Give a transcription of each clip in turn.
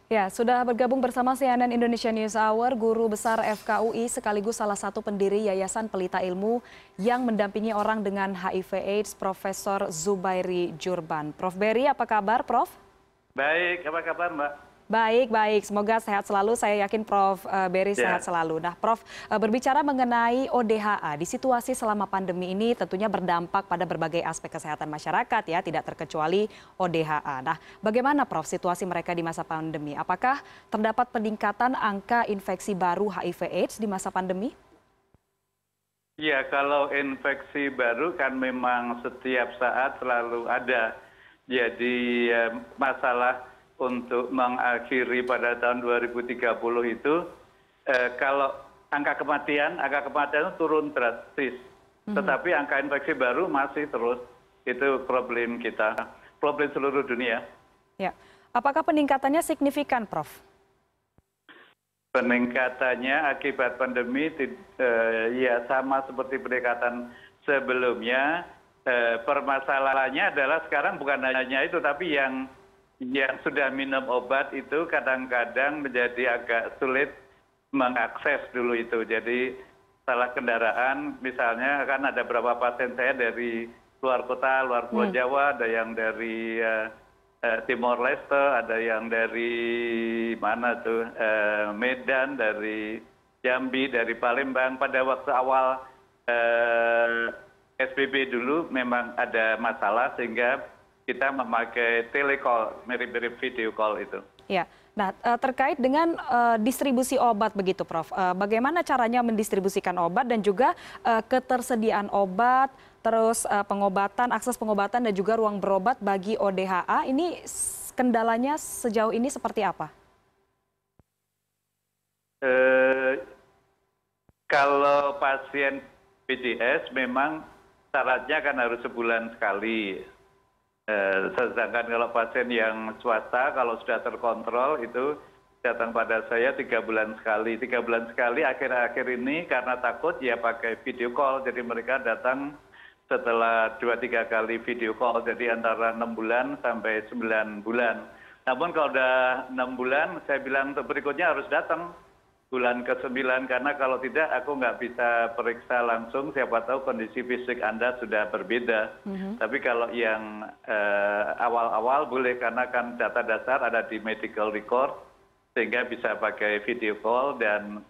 Ya, sudah bergabung bersama CNN Indonesia News Hour, Guru Besar FKUI sekaligus salah satu pendiri Yayasan Pelita Ilmu yang mendampingi orang dengan HIV/AIDS, Profesor Zubairi Jurban. Prof. Berry, apa kabar, Prof? Baik, apa kabar, Mbak? Baik, baik. Semoga sehat selalu. Saya yakin Prof. Berry sehat Ya, selalu. Nah, Prof, berbicara mengenai ODHA, di situasi selama pandemi ini tentunya berdampak pada berbagai aspek kesehatan masyarakat ya, tidak terkecuali ODHA. Nah, bagaimana Prof situasi mereka di masa pandemi? Apakah terdapat peningkatan angka infeksi baru HIV/AIDS di masa pandemi? ya kalau infeksi baru kan memang setiap saat selalu ada. Jadi masalah untuk mengakhiri pada tahun 2030 itu, kalau angka kematian itu turun drastis. Tetapi angka infeksi baru masih terus. Itu problem kita, problem seluruh dunia. Ya. Apakah peningkatannya signifikan, Prof? Peningkatannya akibat pandemi ya sama seperti peningkatan sebelumnya. Permasalahannya adalah sekarang bukan hanya itu, tapi yang sudah minum obat itu kadang-kadang menjadi agak sulit mengakses dulu itu. Jadi salah kendaraan, misalnya kan ada beberapa pasien saya dari luar kota, luar Pulau Jawa, ada yang dari Timor Leste, ada yang dari mana tuh, Medan, dari Jambi, dari Palembang. Pada waktu awal SBB dulu memang ada masalah sehingga kita memakai telecall, mirip-mirip video call itu. Ya, nah terkait dengan distribusi obat begitu, Prof. Bagaimana caranya mendistribusikan obat dan juga ketersediaan obat, terus pengobatan, akses pengobatan dan juga ruang berobat bagi ODHA. Ini kendalanya sejauh ini seperti apa? Eh, Kalau pasien BPJS memang syaratnya kan harus sebulan sekali. Sedangkan kalau pasien yang swasta, kalau sudah terkontrol itu datang pada saya 3 bulan sekali. 3 bulan sekali akhir-akhir ini karena takut ya pakai video call. Jadi mereka datang setelah 2-3 kali video call. Jadi antara 6 bulan sampai 9 bulan. Namun kalau udah 6 bulan, saya bilang untuk berikutnya harus datang bulan ke-9 karena kalau tidak aku nggak bisa periksa langsung, siapa tahu kondisi fisik Anda sudah berbeda. Tapi kalau yang awal-awal boleh karena kan data dasar ada di medical record sehingga bisa pakai video call dan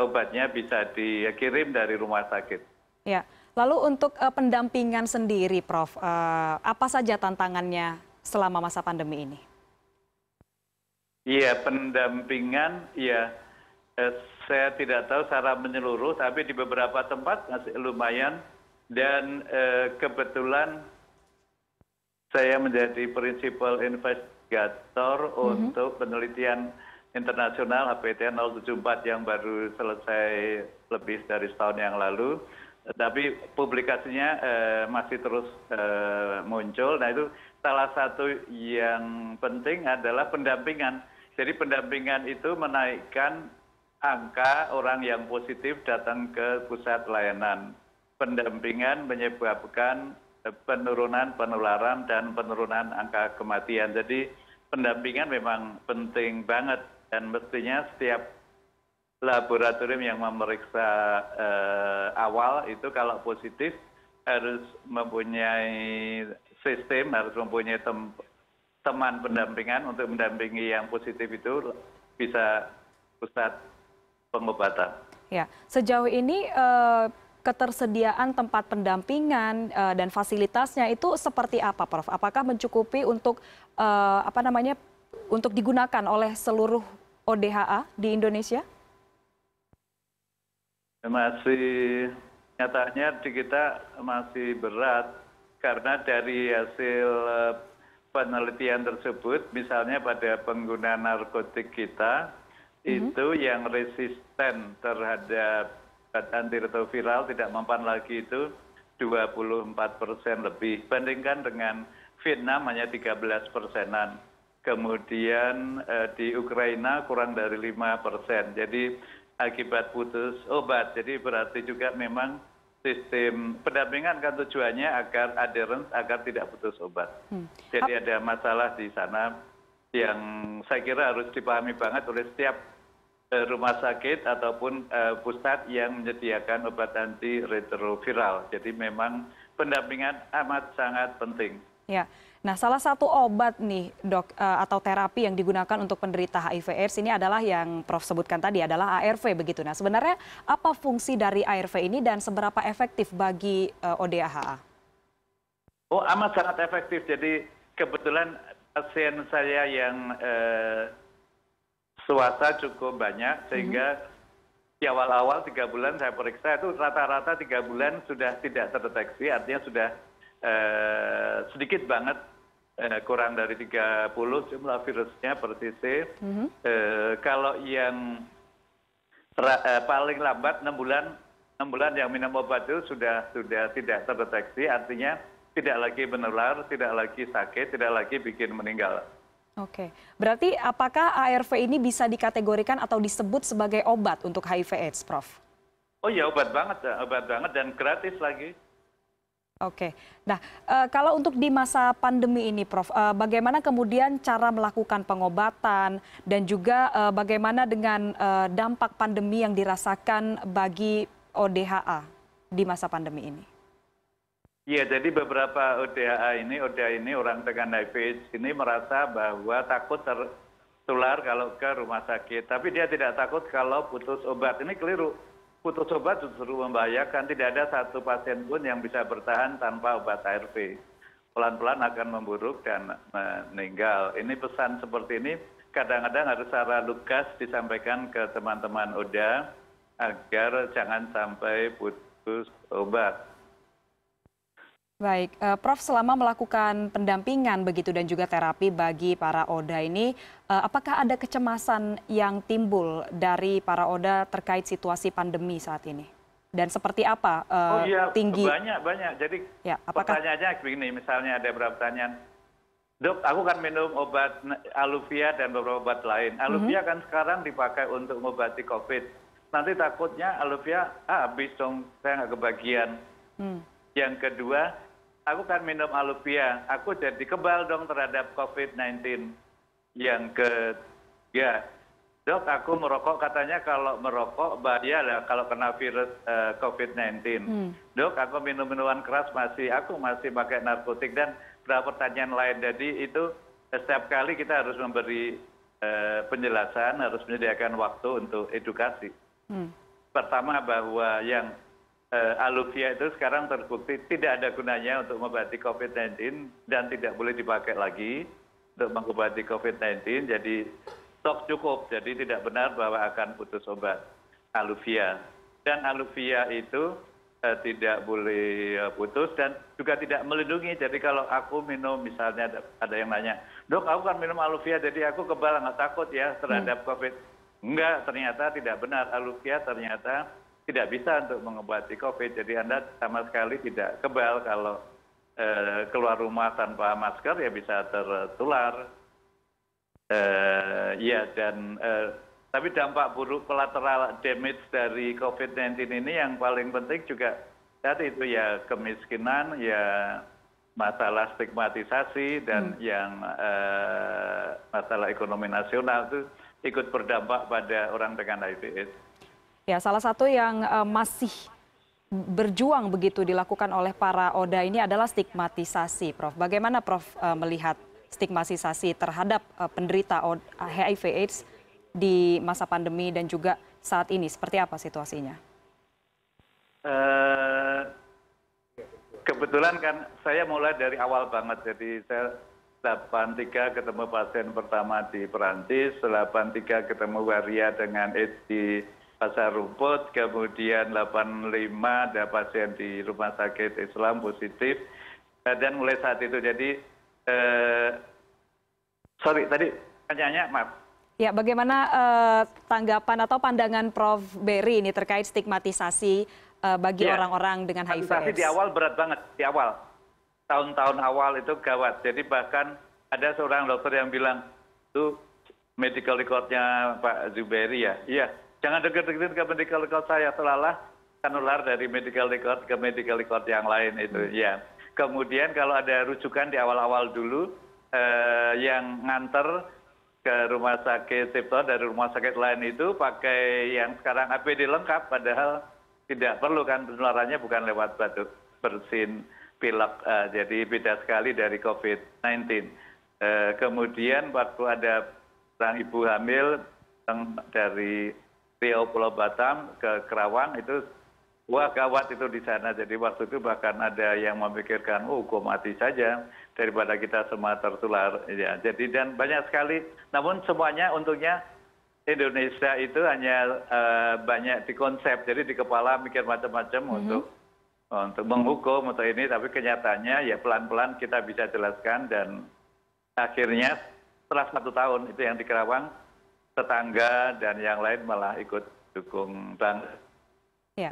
obatnya bisa dikirim dari rumah sakit. Ya, lalu untuk pendampingan sendiri, Prof, apa saja tantangannya selama masa pandemi ini? Iya, pendampingan ya. Saya tidak tahu secara menyeluruh, tapi di beberapa tempat masih lumayan. Dan kebetulan saya menjadi prinsipal investigator untuk penelitian internasional HPT 074 yang baru selesai lebih dari setahun yang lalu. Tapi publikasinya masih terus muncul. Nah itu salah satu yang penting adalah pendampingan. Jadi pendampingan itu menaikkan angka orang yang positif datang ke pusat layanan. Pendampingan menyebabkan penurunan penularan dan penurunan angka kematian. Jadi pendampingan memang penting banget dan mestinya setiap laboratorium yang memeriksa awal itu kalau positif harus mempunyai sistem, harus mempunyai teman pendampingan untuk mendampingi yang positif itu bisa pusat pengobatan. Ya, sejauh ini ketersediaan tempat pendampingan dan fasilitasnya itu seperti apa, Prof? Apakah mencukupi untuk untuk digunakan oleh seluruh ODHA di Indonesia? Masih nyatanya di kita masih berat karena dari hasil penelitian tersebut, misalnya pada pengguna narkotik kita itu yang resisten terhadap antiretroviral tidak mempan lagi itu 24% lebih. Bandingkan dengan Vietnam hanya 13%-an. Kemudian di Ukraina kurang dari 5%. Jadi akibat putus obat. Jadi berarti juga memang sistem pendampingan kan tujuannya agar adherence, agar tidak putus obat. Jadi ada masalah di sana. yang saya kira harus dipahami banget oleh setiap rumah sakit ataupun pusat yang menyediakan obat antiretroviral. Jadi memang pendampingan amat sangat penting. Ya. Nah, salah satu obat nih, Dok, atau terapi yang digunakan untuk penderita HIV/AIDS ini adalah yang Prof sebutkan tadi adalah ARV begitu. Nah, sebenarnya apa fungsi dari ARV ini dan seberapa efektif bagi ODAHA? Oh, amat sangat efektif. Jadi kebetulan pasien saya yang swasta cukup banyak sehingga di awal-awal 3 bulan saya periksa itu rata-rata 3 bulan sudah tidak terdeteksi, artinya sudah sedikit banget kurang dari 30 jumlah virusnya per cc. Kalau yang paling lambat 6 bulan yang minum obat itu sudah tidak terdeteksi, artinya tidak lagi menular, tidak lagi sakit, tidak lagi bikin meninggal. Oke, berarti apakah ARV ini bisa dikategorikan atau disebut sebagai obat untuk HIV/AIDS, Prof? Oh iya, obat banget dan gratis lagi. Oke, nah kalau untuk di masa pandemi ini, Prof, bagaimana kemudian cara melakukan pengobatan dan juga bagaimana dengan dampak pandemi yang dirasakan bagi ODHA di masa pandemi ini? Iya, jadi beberapa ODA ini orang dengan HIV ini merasa bahwa takut tertular kalau ke rumah sakit. Tapi dia tidak takut kalau putus obat. Ini keliru. Putus obat justru membahayakan. Tidak ada satu pasien pun yang bisa bertahan tanpa obat ARV. Pelan-pelan akan memburuk dan meninggal. Ini pesan seperti ini kadang-kadang harus secara lugas disampaikan ke teman-teman ODA agar jangan sampai putus obat. Baik, Prof, selama melakukan pendampingan begitu dan juga terapi bagi para ODA ini, apakah ada kecemasan yang timbul dari para ODA terkait situasi pandemi saat ini? Dan seperti apa Oh iya, tinggi? banyak. Jadi Ya, apakah? pertanyaannya begini, misalnya ada beberapa pertanyaan, dok, aku kan minum obat Aluvia dan beberapa obat lain. Aluvia kan sekarang dipakai untuk mengobati COVID. Nanti takutnya Aluvia habis dong, saya nggak kebagian. Yang kedua, aku kan minum Aluvia, aku jadi kebal dong terhadap COVID-19. Yang ketiga, dok, aku merokok, katanya kalau merokok bahaya lah kalau kena virus COVID-19. Dok, aku minum minuman keras aku masih pakai narkotik dan beberapa pertanyaan lain. Jadi itu setiap kali kita harus memberi penjelasan, harus menyediakan waktu untuk edukasi. Pertama bahwa yang Aluvia itu sekarang terbukti tidak ada gunanya untuk mengobati COVID-19 dan tidak boleh dipakai lagi untuk mengobati COVID-19. Jadi stok cukup, jadi tidak benar bahwa akan putus obat Aluvia. Dan Aluvia itu tidak boleh putus dan juga tidak melindungi. Jadi kalau aku minum, misalnya ada yang nanya, dok, aku kan minum Aluvia jadi aku kebal, nggak takut ya terhadap COVID. Enggak, ternyata tidak benar. Aluvia ternyata tidak bisa untuk mengobati COVID. Jadi Anda sama sekali tidak kebal kalau keluar rumah tanpa masker ya bisa tertular. Ya, dan tapi dampak buruk collateral damage dari COVID-19 ini yang paling penting juga tadi itu ya kemiskinan, ya masalah stigmatisasi dan yang masalah ekonomi nasional itu ikut berdampak pada orang dengan HIV/AIDS. Ya, salah satu yang masih berjuang begitu dilakukan oleh para ODA ini adalah stigmatisasi, Prof. Bagaimana Prof melihat stigmatisasi terhadap penderita HIV/AIDS di masa pandemi dan juga saat ini? Seperti apa situasinya? Kebetulan kan saya mulai dari awal banget. Jadi saya 83 ketemu pasien pertama di Perancis, 83 ketemu waria dengan AIDS di Pasar Rumput, kemudian 85 ada pasien di rumah sakit Islam positif, dan mulai saat itu jadi, sorry tadi pertanyaannya, maaf. Ya, bagaimana tanggapan atau pandangan Prof Berry ini terkait stigmatisasi bagi orang-orang dengan HIV/AIDS? Di awal berat banget, di awal. Tahun-tahun awal itu gawat. Jadi bahkan ada seorang dokter yang bilang, itu medical record-nya Pak Zubairi ya, iya. Jangan deket-deketin ke medical record saya, selalah nular dari medical record ke medical record yang lain itu. Ya. Kemudian kalau ada rujukan di awal-awal dulu yang nganter ke rumah sakit Cipto dari rumah sakit lain itu pakai yang sekarang APD lengkap, padahal tidak perlu kan, penularannya bukan lewat batuk, bersin, pilek, jadi beda sekali dari COVID-19. Kemudian waktu ada orang ibu hamil dari Riau Pulau Batam ke Kerawang itu wah gawat itu di sana. Jadi waktu itu bahkan ada yang memikirkan, oh kok mati saja daripada kita semua tertular. Ya, jadi dan banyak sekali. Namun semuanya untungnya Indonesia itu hanya banyak dikonsep. Jadi di kepala mikir macam-macam untuk menghukum untuk ini. Tapi kenyataannya ya pelan-pelan kita bisa jelaskan dan akhirnya setelah 1 tahun itu yang di Kerawang tetangga dan yang lain malah ikut dukung banget. Ya.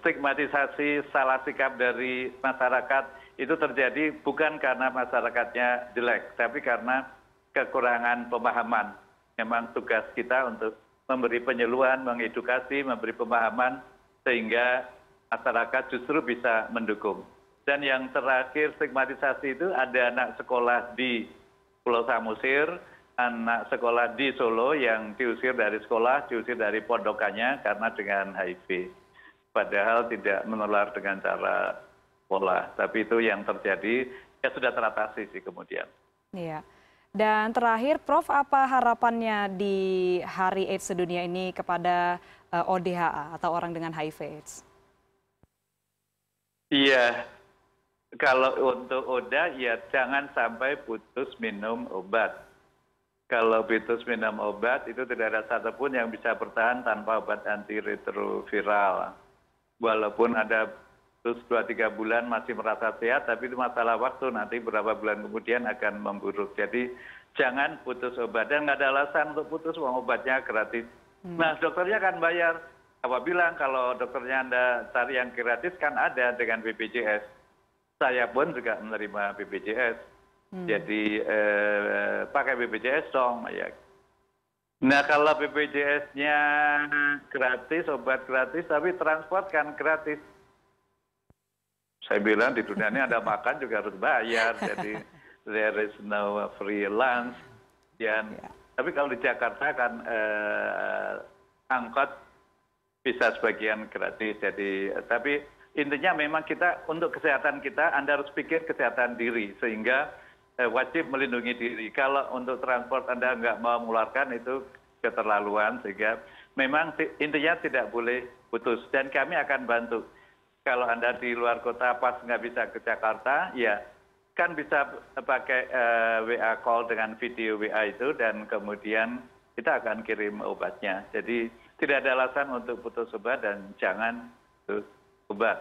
Stigmatisasi salah sikap dari masyarakat itu terjadi bukan karena masyarakatnya jelek, tapi karena kekurangan pemahaman. Memang tugas kita untuk memberi penyuluhan, mengedukasi, memberi pemahaman sehingga masyarakat justru bisa mendukung. Dan yang terakhir stigmatisasi itu ada anak sekolah di Pulau Samosir, anak sekolah di Solo yang diusir dari sekolah, diusir dari pondokannya karena dengan HIV. Padahal tidak menular dengan cara pola. Tapi itu yang terjadi, ya sudah teratasi sih kemudian. Iya. Dan terakhir, Prof, apa harapannya di Hari AIDS Sedunia ini kepada ODHA atau orang dengan HIV/AIDS? Iya, kalau untuk ODA, ya jangan sampai putus minum obat. Kalau putus minum obat itu tidak ada satupun yang bisa bertahan tanpa obat antiretroviral. Walaupun ada terus 2-3 bulan masih merasa sehat, tapi itu masalah waktu, nanti berapa bulan kemudian akan memburuk. Jadi jangan putus obat, dan nggak ada alasan untuk putus, uang obatnya gratis. Nah dokternya kan bayar. Apa bilang kalau dokternya Anda cari yang gratis kan ada dengan BPJS. Saya pun juga menerima BPJS. Jadi pakai BPJS dong. Ya. Nah kalau BPJS-nya gratis, obat gratis, tapi transport kan gratis. Saya bilang di dunia ini Anda makan juga harus bayar. Jadi there is no free lunch. Tapi kalau di Jakarta kan angkot bisa sebagian gratis. Jadi tapi intinya memang kita untuk kesehatan kita Anda harus pikir kesehatan diri sehingga wajib melindungi diri. Kalau untuk transport Anda nggak mau mengeluarkan itu keterlaluan sehingga memang intinya tidak boleh putus dan kami akan bantu. Kalau Anda di luar kota pas nggak bisa ke Jakarta, ya kan bisa pakai WA call dengan video WA itu dan kemudian kita akan kirim obatnya. Jadi tidak ada alasan untuk putus obat dan jangan putus obat.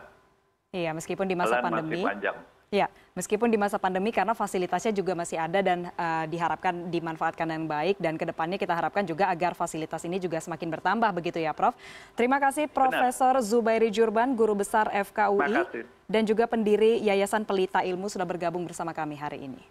Iya, meskipun di masa pandemi. Masih panjang. Ya, meskipun di masa pandemi karena fasilitasnya juga masih ada dan diharapkan dimanfaatkan dengan baik dan kedepannya kita harapkan juga agar fasilitas ini juga semakin bertambah begitu ya Prof. Terima kasih Profesor Zubairi Jurban, Guru Besar FKUI dan juga pendiri Yayasan Pelita Ilmu sudah bergabung bersama kami hari ini.